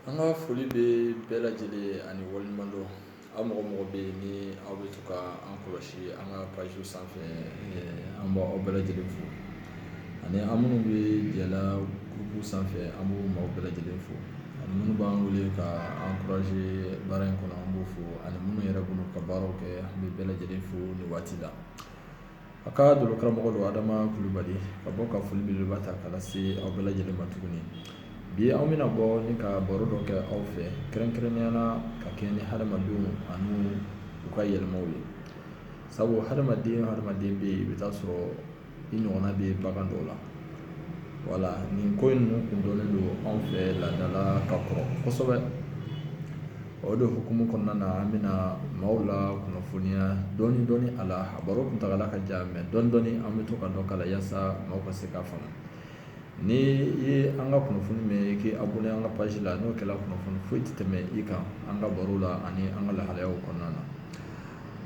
An ka foli bɛ bɛɛ lajɛlen ani waliɲuman dɔn. Aw mɔgɔ bɛ yen ni aw bɛ to ka an kɔlɔsi an ka pajiw sanfɛ, an b'aw bɛɛ lajɛlen fo. Ani an minnu bɛ jɛla gurupu sanfɛ, an b'u maaw bɛɛ lajɛlen fo. Ani minnu b'an wele ka an encourager baara in kɔnɔ, an b'u fo. Ani minnu yɛrɛ bolo ka baaraw kɛ, an bɛ bɛɛ lajɛlen fo nin waati la. A ka dolo karamɔgɔ don Adama Kulubali ka bɔ ka foli belebeleba ta ka lase aw bɛɛ lajɛlen ma tuguni. Bi an bɛna bɔ ni ka baro dɔ kɛ aw fɛ, kɛrɛnkɛrɛnnenya la ka kɛ ni hadamadenw ani u ka yɛlɛmaw ye. Sabu hadamaden bɛ yen, i bɛ taa sɔrɔ i ɲɔgɔnna bɛ bagan dɔw la. Wala, nin ko ninnu kun dɔnnen don anw fɛ laadala ka kɔrɔ kosɛbɛ. O de hukumu kɔnɔna na an bɛna maaw la kunnafoniya dɔɔni a la. A baro kuntagala ka jan, mais dɔɔni an bɛ to ka dɔ k'a la yaasa maaw ka se k'a faamu. Ni ye an ka kunnafoni mɛn, i k'i abonné an ka page la, n'o kɛla kunnafoni foyi tɛ tɛmɛ i kan an ka baro la ani an ka lahalayaw kɔnɔna na.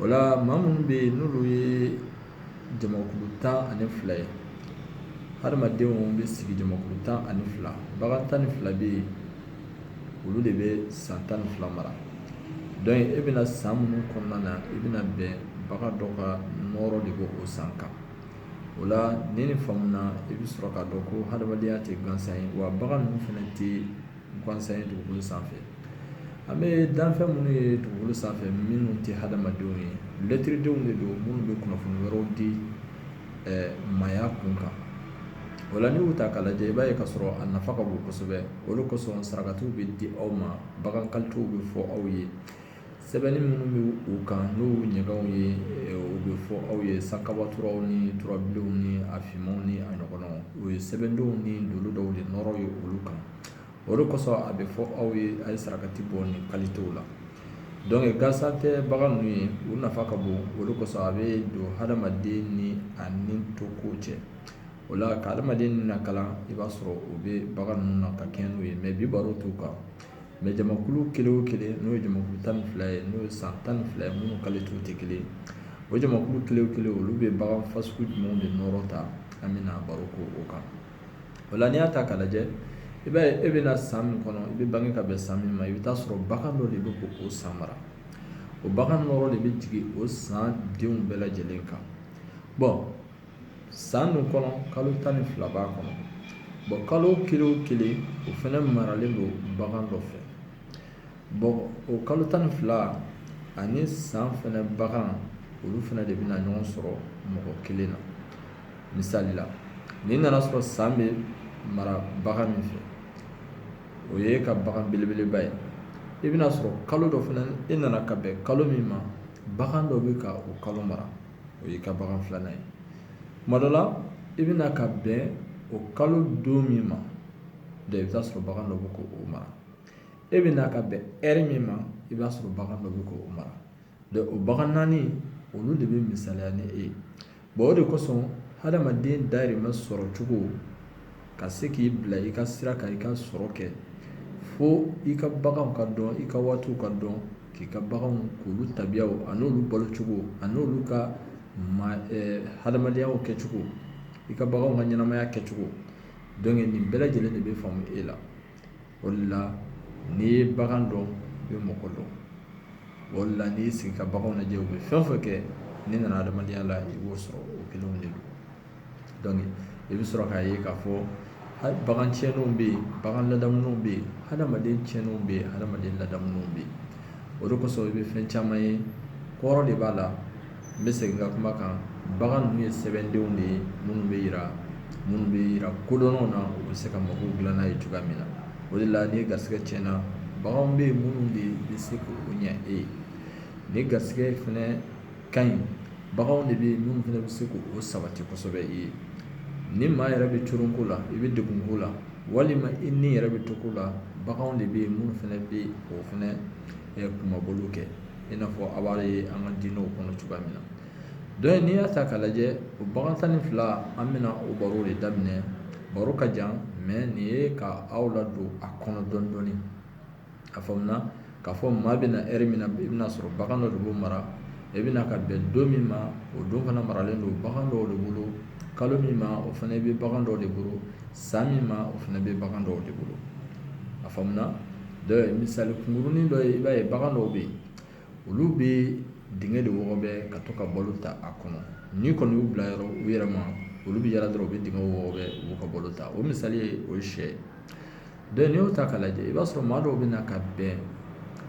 O la maa minnu bɛ yen n'olu ye jamakulu 12 ye, hadamadenw bɛ sigi jamakulu 12, bagan 12 bɛ yen, olu de bɛ san 12 mara. Donc e bɛna san minnu kɔnɔna na, i bɛna bɛn bagan dɔ ka nɔrɔ de bɔ o san kan. O la ni faamuna, i bɛ sɔrɔ k'a dɔn ko hadamadenya tɛ gansan ye, wa bagan ninnu fana tɛ gansan ye dugukolo sanfɛ. An bɛ danfɛn minnu ye dugukolo sanfɛ minnu tɛ hadamadenw ye, lɛtiridenw de don minnu bɛ kunnafoni wɛrɛw di maaya kun kan. O la n'i y'u ta k'a lajɛ, i b'a ye k'a sɔrɔ a nafa ka bon kosɛbɛ. O de kosɔn sarakatiw bɛ di aw ma, bagan kalitew bɛ fɔ aw ye, sɛbɛnni minnu bɛ u kan n'o ɲɛgɛnw ye, o bɛ fɔ aw ye, sankabaturaw ni turabilenw ni a finmanw ni a ɲɔgɔnnaw, o ye sɛbɛndenw ni dolo dɔw de nɔrɔ ye olu kan. O de kosɔn a bɛ fɔ aw ye a ye sarakati bɔ nin kalitew la. Donc gansan tɛ bagan ninnu ye, u nafa ka bon. O de kosɔn a bɛ don hadamaden ni a ni toko cɛ. O la ka hadamaden ni lakalan, i b'a sɔrɔ o bɛ bagan ninnu na ka kɛɲɛ n'o ye, mais bi baro t'o kan. Mais jamakulu kelen o kelen, n'o ye jamakulu 12 ye, n'o ye san 12 ye, minnu kalitew tɛ kelen ye, o jamakulu kelen o kelen olu bɛ bagan fasugu jumɛnw de nɔrɔ ta, an bɛna baro k'o kan. O la n'i y'a ta k'a lajɛ, i b'a ye e bɛna san min kɔnɔ, i bɛ bange ka bɛn san min ma, i bɛ taa sɔrɔ bagan dɔ de bɛ k'o san mara. O bagan nɔrɔ de bɛ jigin o san denw bɛɛ lajɛlen kan. Bon san dun kɔnɔ kalo 12 b'a kɔnɔ. Bon kalo kelen o kelen o fana maralen don bagan dɔ fɛ. Bon o kalo 12 ani san fana bagan, olu fana de bɛna ɲɔgɔn sɔrɔ mɔgɔ kelen na. Misali la, n'i nana sɔrɔ san bɛ mara bagan min fɛ, o ye ka bagan belebeleba ye. I bɛna sɔrɔ kalo dɔ fana, e nana ka bɛn kalo min ma, bagan dɔ bɛ ka o kalo mara, o y'i ka bagan filanan ye. Tuma dɔ la, i bɛna ka bɛn o kalo don min ma, i bɛ taa sɔrɔ bagan dɔ bɛ k'o mara. E bɛna ka bɛn heure min ma, i b'a sɔrɔ bagan dɔ bɛ k'o mara. Donc o bagan naani, olu de bɛ misaliya ni e ye. Bon o de kosɔn hadamaden dahirimɛ sɔrɔ cogo ka se k'i bila i ka sira kan, i ka sɔrɔ kɛ, fo i ka baganw ka dɔn, i ka waatiw ka dɔn, k'i ka baganw k'olu tabiyaw a n'olu balo cogo a n'olu ka hadamadenyaw kɛcogo, i ka baganw ka ɲɛnamaya kɛcogo. Donc nin bɛɛ lajɛlen de bɛ faamu e la. O de la n'i ye bagan dɔn, i bɛ mɔgɔ dɔn. O de la n'i y'i sigi ka baganw lajɛ, u bɛ fɛn o fɛn kɛ, n'i nana hadamadenya la i b'o sɔrɔ o kelenw de don. Donc i bɛ sɔrɔ k'a ye k'a fɔ bagan tiɲɛnenw bɛ yen, bagan ladamunenw bɛ yen, hadamaden tiɲɛnenw bɛ yen, hadamaden ladamunenw bɛ yen. O de kosɔn i bɛ fɛn caman ye, kɔrɔ de b'a la. N bɛ segin n ka kuma kan, bagan ninnu ye sɛbɛndenw de ye minnu bɛ yira kodɔnnaw na, u bɛ se ka mago dilan n'a ye cogoya min na. O de la ni garisɛgɛ tiɲɛna, baganw bɛ yen minnu de bɛ se k'o ɲɛ e ye. Ni garisɛgɛ fana ka ɲi, baganw de bɛ yen minnu fana bɛ se k'o sabati kosɛbɛ i ye. Ni maa yɛrɛ bɛ coron ko la, i bɛ degun ko la, walima i ni yɛrɛ bɛ to ko la, baganw de bɛ yen minnu fana bɛ o fana kumabolo kɛ, i n'a fɔ a b'a ye an ka diinɛw kɔnɔ cogoya min na. Donc n'i y'a ta k'a lajɛ, o bagan 12 an bɛna o baro de daminɛ. Baro ka jan, mais nin ye ka aw ladon a kɔnɔ dɔɔni. A faamuna k'a fɔ maa bɛna heure min na, i bɛna sɔrɔ bagan dɔ de b'o mara. I bɛna ka bɛn don min ma, o don fana maralen don bagan dɔw de bolo. Kalo min ma, o fana bɛ bagan dɔw de bolo. San min ma, o fana bɛ bagan dɔw de bolo. A faamuna. misali kungurunin dɔ ye i b'a ye bagan dɔw bɛ yen olu bɛ dingɛ de wɔgɔbɛ ka to ka balo ta a kɔnɔ n'i kɔni y'u bila yɔrɔ u yɛrɛ ma olu bɛ yala dɔrɔn u bɛ dingɛ wɔgɔbɛ u b'u ka balo ta o misali ye o ye sɛ n'i y'o ta k'a lajɛ i b'a sɔrɔ maa dɔw bɛ na ka bɛn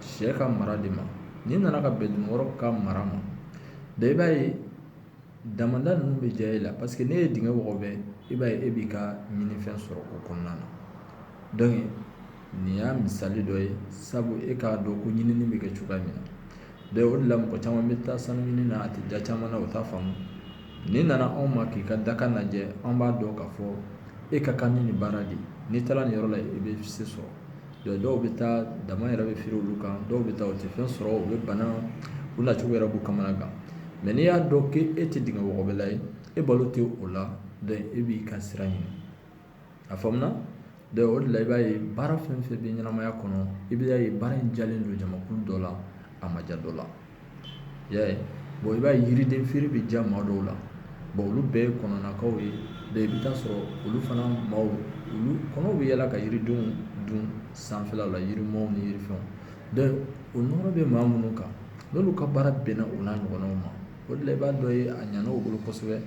sɛ ka mara de ma n'i nana ka bɛn dunukɔrɔ ka mara ma i b'a ye damanda ninnu bɛ diya e la parce que ne ye dingɛ wɔgɔbɛ i b'a ye e b'i ka ɲinifɛn sɔrɔ o kɔnɔna na nin y'a misali dɔ ye sabu e k'a dɔn ko ɲinini bɛ kɛ cogoya min na o de la mɔgɔ caman bɛ taa sanu ɲini na a tɛ ja caman na o t'a faamu n'i nana anw ma k'i ka dakan lajɛ an b'a dɔn k'a fɔ e ka kan ni nin baara de n'i taara nin yɔrɔ la i bɛ se sɔrɔ dɔw bɛ taa dama yɛrɛ bɛ feere olu kan dɔw bɛ taa u tɛ fɛn sɔrɔ u bɛ bana u nacogo yɛrɛ b'u kamana gan mɛ n'i y'a dɔn k'e tɛ dingɛ wɔgɔbɛla ye e balo tɛ o la e b'i ka sira ɲini a faamuna o de la i b'a ye baara fɛn fɛn bɛ ɲɛnamaya kɔnɔ i b'a ye baara in jalen don jamakulu dɔ la a ma ja dɔ la i y'a ye i b'a ye yiriden feere bɛ ja maa dɔw la olu bɛɛ ye kɔnɔnakaw ye i bɛ taa sɔrɔ olu fana maaw olu kɔnɔw bɛ yala ka yiridenw dun sanfɛla la yirimɔw ni yirifɛnw o nɔrɔ bɛ maa minnu kan n'olu ka baara bɛnna o n'a ɲɔgɔnnaw ma o de la i b'a dɔn ye a ɲana u bolo kosɛbɛ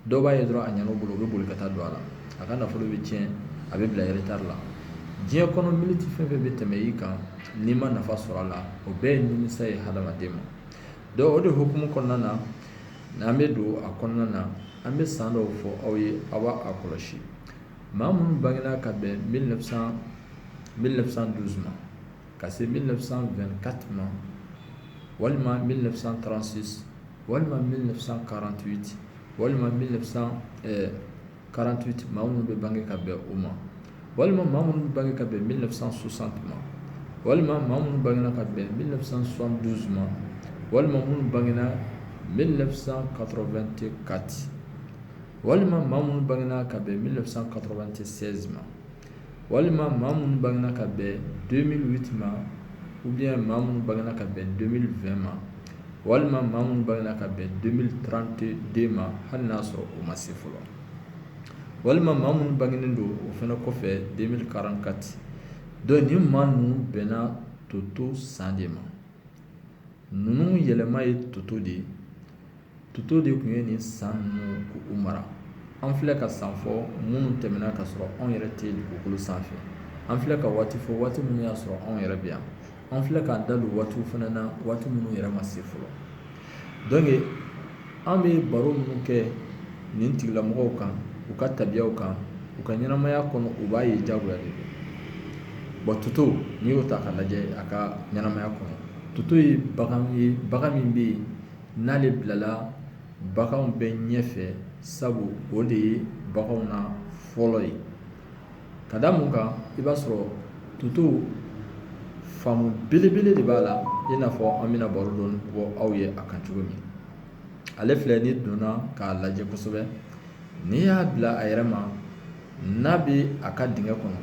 dɔw b'a ye dɔrɔn a ɲana u bolo u bɛ boli ka taa don a la a ka nafolo bɛ tiɲɛ a bɛ bila retard la diɲɛ kɔnɔ miniti fɛn fɛn bɛ tɛmɛ i kan n'i ma nafa sɔrɔ a la o bɛɛ ye nimisa ye hadamaden ma o de hukumu kɔnɔna na n'an bɛ don a kɔnɔna na an bɛ san dɔw fɔ aw ye aw b'a kɔlɔsi maa minnu bangena ka bɛn 1912 ma ka se 1924 ma walima 1936 walima 1948 walima 1948 maa minnu bɛ bange ka bɛn o ma walima maa minnu bɛ bange ka bɛn 1960 ma walima maa minnu bangena ka bɛn 1972 ma walima minnu bangena 1984 walima maa minnu bangena ka bɛn 1996 ma walima maa minnu bangena ka bɛn 2008 ma ou bien maa minnu bangena ka bɛn 2020 ma walima maa minnu bangena ka bɛn 2032 ma hali n'a sɔrɔ o ma se fɔlɔ walima maa minnu bangenen don o fana kɔfɛ 2044 ni maa ninnu bɛnna toto san de ma ninnu yɛlɛma ye toto de tun ye nin san ninnu k'u mara an filɛ ka san fɔ minnu tɛmɛna ka sɔrɔ anw yɛrɛ tɛ dugukolo sanfɛ an filɛ ka waati fɔ waati minnu y'a sɔrɔ anw yɛrɛ bɛ yan an filɛ k'an da don waatiw fana na waati minnu yɛrɛ ma se fɔlɔ an bɛ baro minnu kɛ nin tigilamɔgɔw kan u ka tabiyaw kan u ka ɲɛnamaya kɔnɔ u b'a ye jagoya de don toto n'i y'o ta k'a lajɛ a ka ɲɛnamaya kɔnɔ toto ye bagan min bɛ yen n'ale bilala baganw bɛ ɲɛfɛ sabu o de ye baganw na fɔlɔ ye ka da mun kan i b'a sɔrɔ toto faamu belebele de b'a la i n'a fɔ an bɛna baro dɔɔni bɔ aw ye a kan cogo min ale filɛ ni donna k'a lajɛ kosɛbɛ n'i y'a bila a yɛrɛ ma n'a bɛ a ka dingɛ kɔnɔ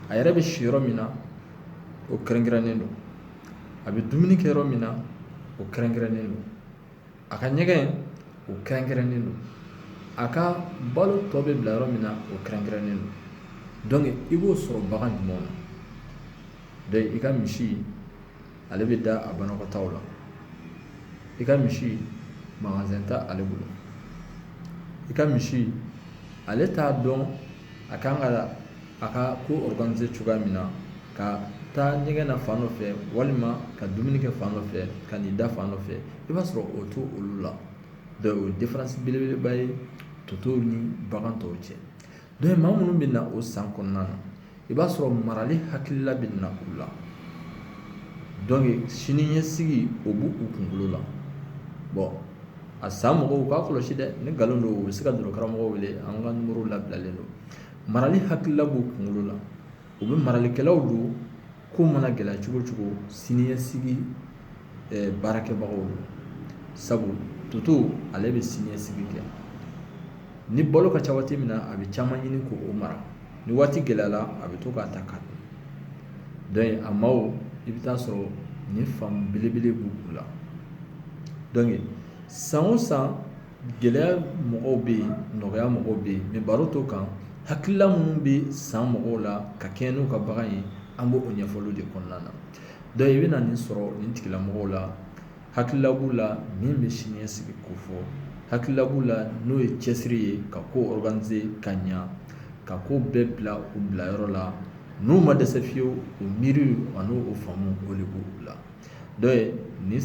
a yɛrɛ bɛ si yɔrɔ min na o kɛrɛnkɛrɛnnen don a bɛ dumuni kɛ yɔrɔ min na o kɛrɛnkɛrɛnnen don a ka ɲɛgɛn o kɛrɛnkɛrɛnnen don a ka balo tɔ bɛ bila yɔrɔ min na o kɛrɛnkɛrɛnnen don i b'o sɔrɔ bagan jumɛnw na i ka misi ale bɛ da a banakɔtaw la i ka misi magasin tɛ ale bolo i ka misi ale t'a dɔn a kan ka a ka ko organiser cogoya min na ka taa ɲɛgɛn na fan dɔ fɛ walima ka dumuni kɛ fan dɔ fɛ ka n'i da fan dɔ fɛ i b'a sɔrɔ o to olu la o ye différence belebeleba ye toto ni bagan tɔw cɛ maa minnu bɛ na o san kɔnɔna na i b'a sɔrɔ marali hakilila bɛ na u la sini ɲɛsigi o b'u kunkolo la a san mɔgɔw u k'a kɔlɔsi dɛ ni nkalon don u bɛ se ka dɔrɔ karamɔgɔw wele an ka numéro labilalen don marali hakilila b'u kunkolo la u bɛ maralikɛlaw don ko mana gɛlɛya cogo o cogo sini ɲɛsigi baarakɛbagaw don sabu toto ale bɛ sini ɲɛsigi kɛ ni balo ka ca waati min na a bɛ caman ɲini k'o mara ni waati gɛlɛyara a bɛ to k'a ta k'a dun a maaw i bɛ taa sɔrɔ ni faamu belebele b'u la san o san gɛlɛya mɔgɔw bɛ yen nɔgɔya mɔgɔw bɛ yen baro t'o kan hakilila minnu bɛ san mɔgɔw la ka kɛɲɛ n'u ka bagan ye an b'o ɲɛfɔliw de kɔnɔna na donc i bɛna nin sɔrɔ nin tigilamɔgɔw la hakilila b'u la min bɛ siniɲɛsigi ko fɔ hakilila b'u la n'o ye cɛsiri ye ka ko organiser ka ɲa ka ko bɛɛ bila u bilayɔrɔ la n'u ma dɛsɛ fiyewu o miiriw ani o faamu o de b'u la donc nin